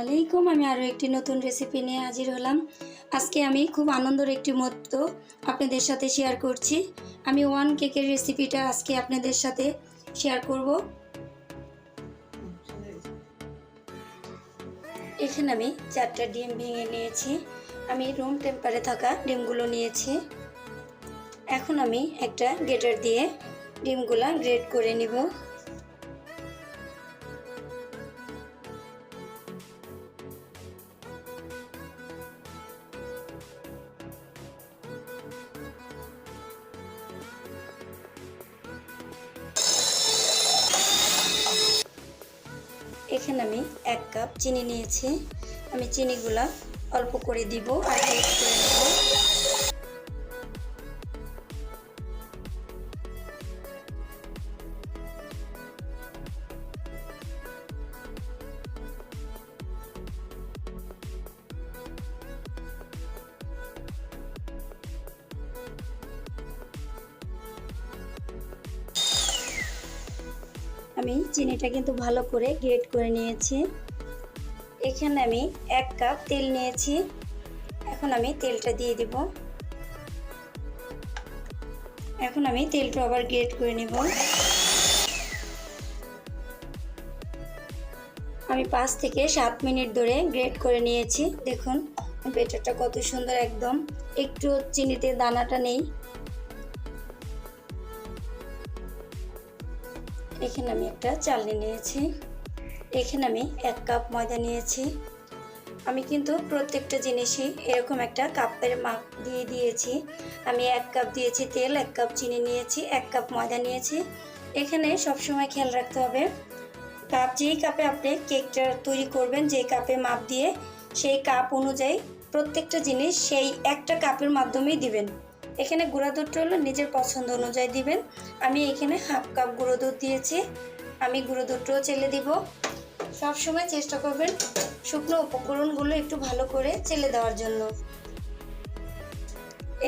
আলাইকুম। আমি আরও একটি নতুন রেসিপি নিয়ে হাজির হলাম। আজকে আমি খুব আনন্দের একটি মুহূর্ত আপনাদের সাথে শেয়ার করছি। আমি ওয়ান কেকের রেসিপিটা আজকে আপনাদের সাথে শেয়ার করব। এখানে আমি 4টা ডিম ভেঙে নিয়েছি। আমি রুম টেম্পারে থাকা ডিমগুলো নিয়েছি। এখন আমি একটা গ্রেটার দিয়ে ডিমগুলো গ্রেট করে নিব। এখানে আমি 1 কাপ চিনি নিয়েছি। আমি চিনিগুলা অল্প করে দিব আর গ্রেট করে নেব। আমি চিনিটা কিন্তু ভালো করে গ্রেট করে নিয়েছি। এখানে আমি 1 কাপ তেল নিয়েছি। এখন আমি তেলটা দিয়ে দিব। এখন আমি তেলটা আবার গ্রেট করে নেব। আমি 5 থেকে 7 মিনিট ধরে গ্রেট করে নিয়েছি। দেখুন ব্যাটারটা কত সুন্দর, একদম একটু চিনিতে দানাটা নেই। এখানে আমি একটা চালনি নিয়েছি। এখানে আমি 1 কাপ ময়দা নিয়েছি। আমি কিন্তু প্রত্যেকটা জিনিসই এরকম একটা কাপের মাপ দিয়ে দিয়েছি। আমি 1 কাপ দিয়েছি তেল, 1 কাপ চিনি নিয়েছি, 1 কাপ ময়দা নিয়েছি। এখানে সবসময় খেয়াল রাখতে হবে কাপ, যেই কাপে আপনি কেকটা তৈরি করবেন, যে কাপে মাপ দিয়ে সেই কাপ অনুযায়ী প্রত্যেকটা জিনিস সেই একটা কাপের মাধ্যমেই দিবেন। এখানে গুঁড়া দুধটা হলো নিজের পছন্দ অনুযায়ী দিবেন। আমি এখানে হাফ কাপ গুঁড়ো দুধ দিয়েছি। আমি গুঁড়ো দুধটাও চেলে দিব। সবসময় চেষ্টা করবেন শুকনো উপকরণগুলো একটু ভালো করে চেলে দেওয়ার জন্য।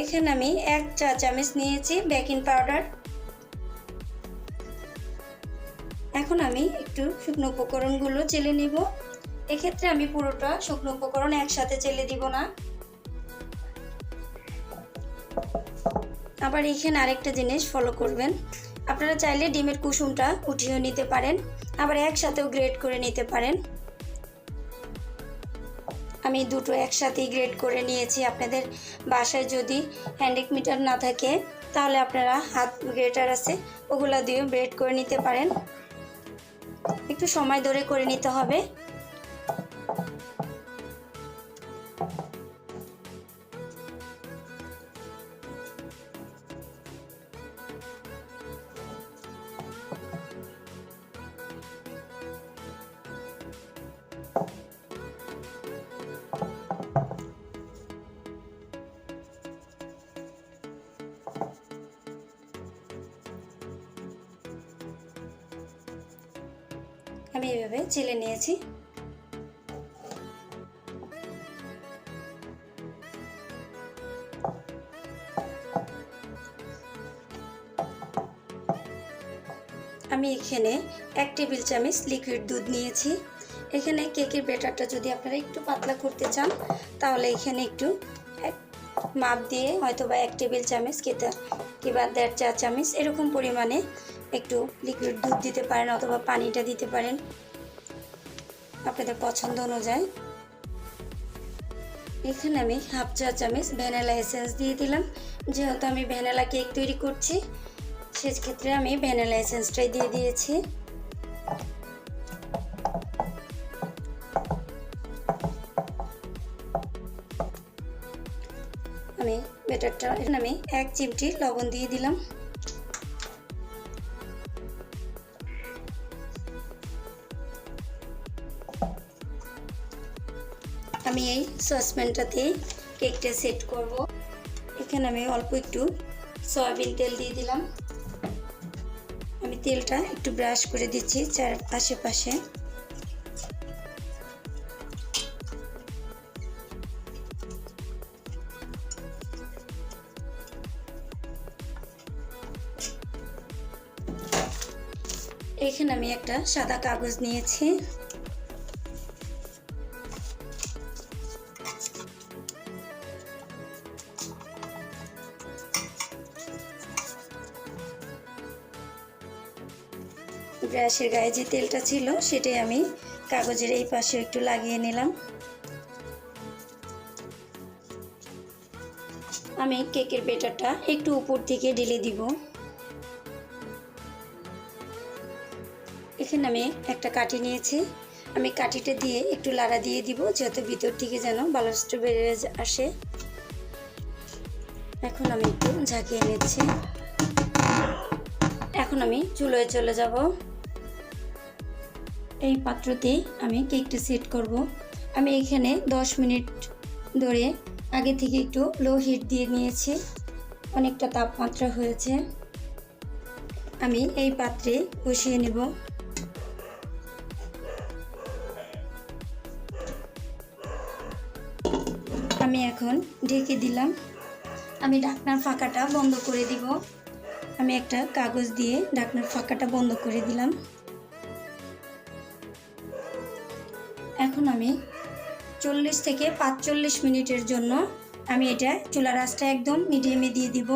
এখানে আমি 1 চা চামচ নিয়েছি বেকিং পাউডার। এখন আমি একটু শুকনো উপকরণগুলো চেলে নিব। এক্ষেত্রে আমি পুরোটা শুকনো উপকরণ একসাথে চেলে দিব না। আবার এখানে আরেকটা জিনিস ফলো করবেন, আপনারা চাইলে ডিমের কুসুমটা উঠিয়ে নিতে পারেন, আবার একসাথেও গ্রেট করে নিতে পারেন। আমি দুটো একসাথেই গ্রেট করে নিয়েছি। আপনাদের বাসায় যদি হ্যান্ড মিটার না থাকে তাহলে আপনারা হাত গ্রেটার আছে ওগুলা দিয়ে গ্রেট করে নিতে পারেন। একটু সময় ধরে করে নিতে হবে। আমি এভাবে চেলে নিয়েছি। আমি এখানে 1 টেবিল চামচ লিকুইড দুধ নিয়েছি। এখানে কেকের ব্যাটারটা যদি আপনারা একটু পাতলা করতে চান তাহলে এখানে একটু মাপ দিয়ে হয়তো বা 1 টেবিল চামচ কিংবা 1.5 চা চামচ এরকম পরিমাণে একটু লিকুইড দুধ দিতে পারেন অথবা পানিটা দিতে পারেন আপনাদের পছন্দ অনুযায়ী। এখানে আমি হাফ চা চামচ ভ্যানিলা এসেন্স দিয়ে দিলাম। যেহেতু আমি ভ্যানিলা কেক তৈরি করছি সেক্ষেত্রে আমি ভ্যানিলা এসেন্সটাই দিয়ে দিয়েছি। আমি ব্যাটারটা এখানে আমি 1 চিমটি লবণ দিয়ে দিলাম। আমি এই সসপ্যানটাতেই কেকটা সেট করব। এখানে আমি অল্প একটু সয়াবিন তেল দিয়ে দিলাম। আমি তেলটা একটু ব্রাশ করে দিচ্ছি আশেপাশে। এখানে আমি একটা সাদা কাগজ নিয়েছি। ব্রাশের গায়ে যে তেলটা ছিল সেটাই আমি কাগজের এই পাশে একটু লাগিয়ে নিলাম। আমি কেকের ব্যাটারটা একটু উপর থেকে ঢেলে দিব। এখানে আমি একটা কাঠি নিয়েছি, আমি কাঠিটা দিয়ে একটু লাড়া দিয়ে দিব যাতে ভিতর থেকে যেন বাতাসটা বেরিয়ে আসে। এখন আমি একটু ঝাঁকিয়ে নিচ্ছি। এখন আমি চুলোয় চলে যাব। এই পাত্রতেই আমি কেকটা সেট করব। আমি এখানে 10 মিনিট ধরে আগে থেকে একটু লো হিট দিয়ে নিয়েছি, অনেকটা তাপমাত্রা হয়েছে। আমি এই পাত্রে বসিয়ে নেব। আমি এখন ঢেকে দিলাম। আমি ঢাকনার ফাঁকাটা বন্ধ করে দিব। আমি একটা কাগজ দিয়ে ঢাকনার ফাঁকাটা বন্ধ করে দিলাম। এখন আমি 40 থেকে 45 মিনিটের জন্য আমি এটা চুলার আঁচটা একদম মিডিয়ামে দিয়ে দিব।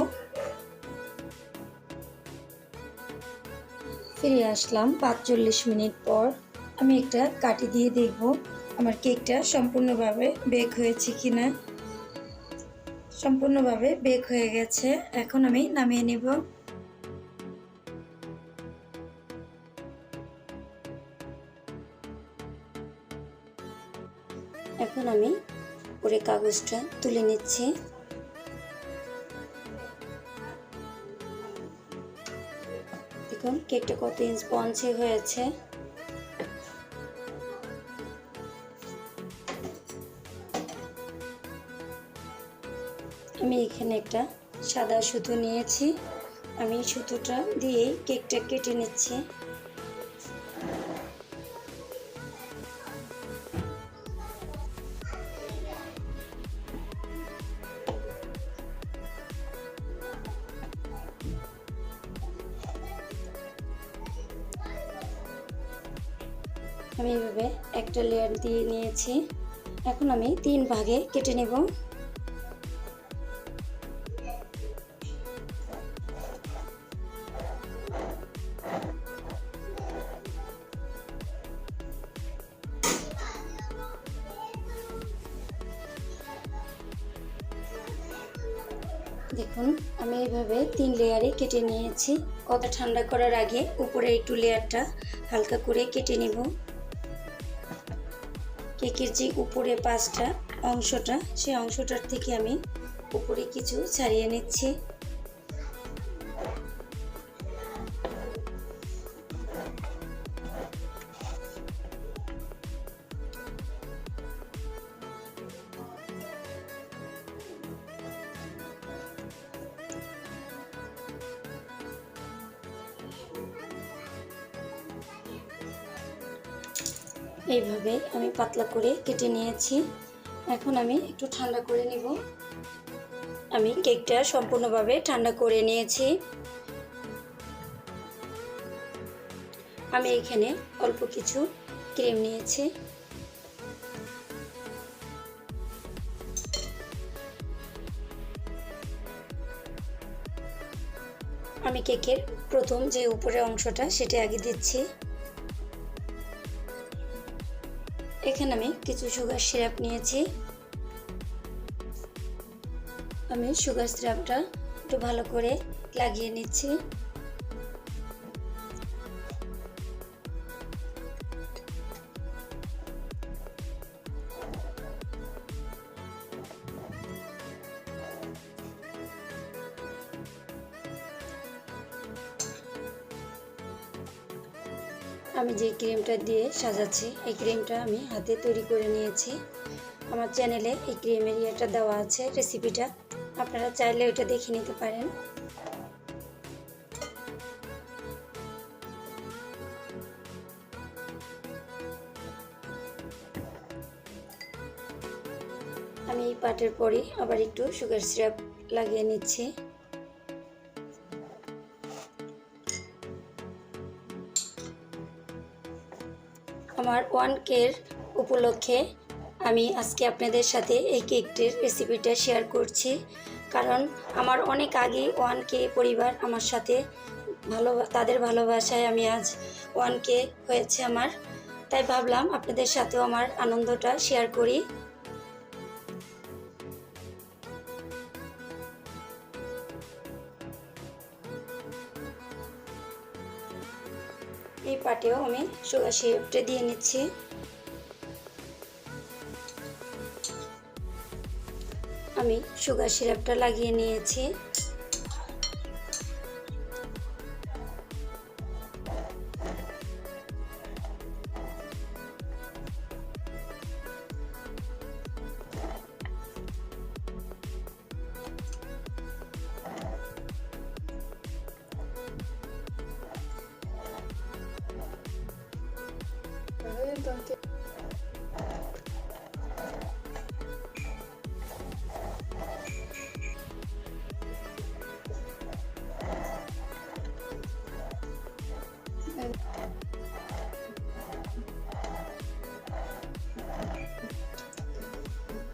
ফিরে আসলাম 45 মিনিট পর। আমি একটা কাঠি দিয়ে দেখব আমার কেকটা সম্পূর্ণভাবে বেক হয়েছে কিনা। সম্পূর্ণভাবে বেক হয়ে গেছে। এখন আমি নামিয়ে নেব। এখন আমি পুরো কাগজটা তুলে নিচ্ছি। দেখুন কেকটা কত স্পঞ্জি হয়েছে। আমি এখানে একটা সাদা সুতো নিয়েছি, আমি সুতোটা দিয়ে কেকটা কেটে নিচ্ছি। আমি এভাবে একটা লেয়ার দিয়ে নিয়েছি। এখন আমি 3 ভাগে কেটে নেব। দেখুন আমি এইভাবে 3 লেয়ারে কেটে নিয়েছি। কড়া ঠান্ডা করার আগে উপরে একটু লেয়ারটা হালকা করে কেটে নেব। কেকের যে উপরে পাঁচটা অংশটা, সেই অংশটার থেকে আমি উপরে কিছু ছাড়িয়ে নিচ্ছি। এইভাবে আমি পাতলা করে কেটে নিয়েছি। এখন আমি একটু ঠান্ডা করে নিব। আমি কেকটা সম্পূর্ণভাবে ঠান্ডা করে নিয়েছি। আমি এখানে অল্প কিছু ক্রিম নিয়েছি। আমি কেকের প্রথম যে উপরের অংশটা সেটা আগে দিচ্ছি। এখানে আমি কিছু সুগার সিরাপ নিয়েছি। আমি সুগার সিরাপটা একটু ভালো করে লাগিয়ে নিচ্ছি। আমি যে ক্রিমটা দিয়ে সাজাচ্ছি এই ক্রিমটা আমি হাতে তৈরি করে নিয়েছি। আমার চ্যানেলে এই ক্রিমের ইয়েটা দেওয়া আছে, রেসিপিটা, আপনারা চাইলে ওটা দেখে নিতে পারেন। আমি এই পার্টের পরই আবার একটু সুগার সিরাপ লাগিয়ে নিচ্ছি। আমার 1K উপলক্ষে আমি আজকে আপনাদের সাথে এই কেকটির রেসিপিটা শেয়ার করছি, কারণ আমার অনেক আগে 1K পরিবার আমার সাথে তাদের ভালোবাসায় আমি আজ 1K হয়েছে আমার, তাই ভাবলাম আপনাদের সাথেও আমার আনন্দটা শেয়ার করি। এই পাটেও আমি সুগার সিরাপটা দিয়ে নিচ্ছি। আমি সুগার সিরাপটা লাগিয়ে নিয়েছি।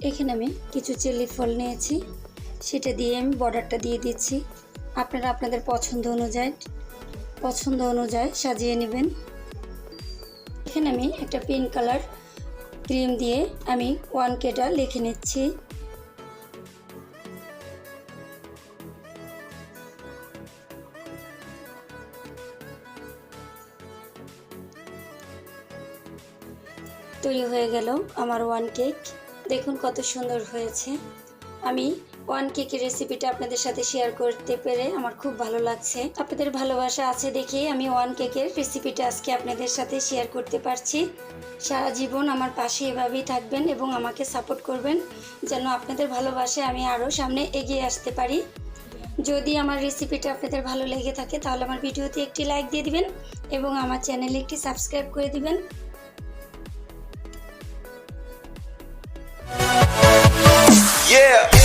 এখানে আমি কিছু চিলি ফল নিয়েছি, সেটা দিয়ে আমি বর্ডারটা দিয়ে দিচ্ছি। আপনারা আপনাদের পছন্দ অনুযায়ী সাজিয়ে নেবেন। এখানে আমি একটা পিঙ্ক কালার ক্রিম দিয়ে আমি 1Kটা লিখে নিচ্ছি। তৈরি হয়ে গেল আমার 1K। দেখুন কত সুন্দর হয়েছে। আমি 1K রেসিপিটা আপনাদের সাথে শেয়ার করতে পেরে আমার খুব ভালো লাগছে। আপনাদের ভালোবাসা আছে দেখেই আমি 1K রেসিপিটা আজকে আপনাদের সাথে শেয়ার করতে পারছি। সারা জীবন আমার পাশে এভাবেই থাকবেন এবং আমাকে সাপোর্ট করবেন, যেন আপনাদের ভালোবাসায় আমি আরও সামনে এগিয়ে আসতে পারি। যদি আমার রেসিপিটা আপনাদের ভালো লেগে থাকে তাহলে আমার ভিডিওতে একটি লাইক দিয়ে দিবেন এবং আমার চ্যানেলে একটি সাবস্ক্রাইব করে দিবেন। Yeah.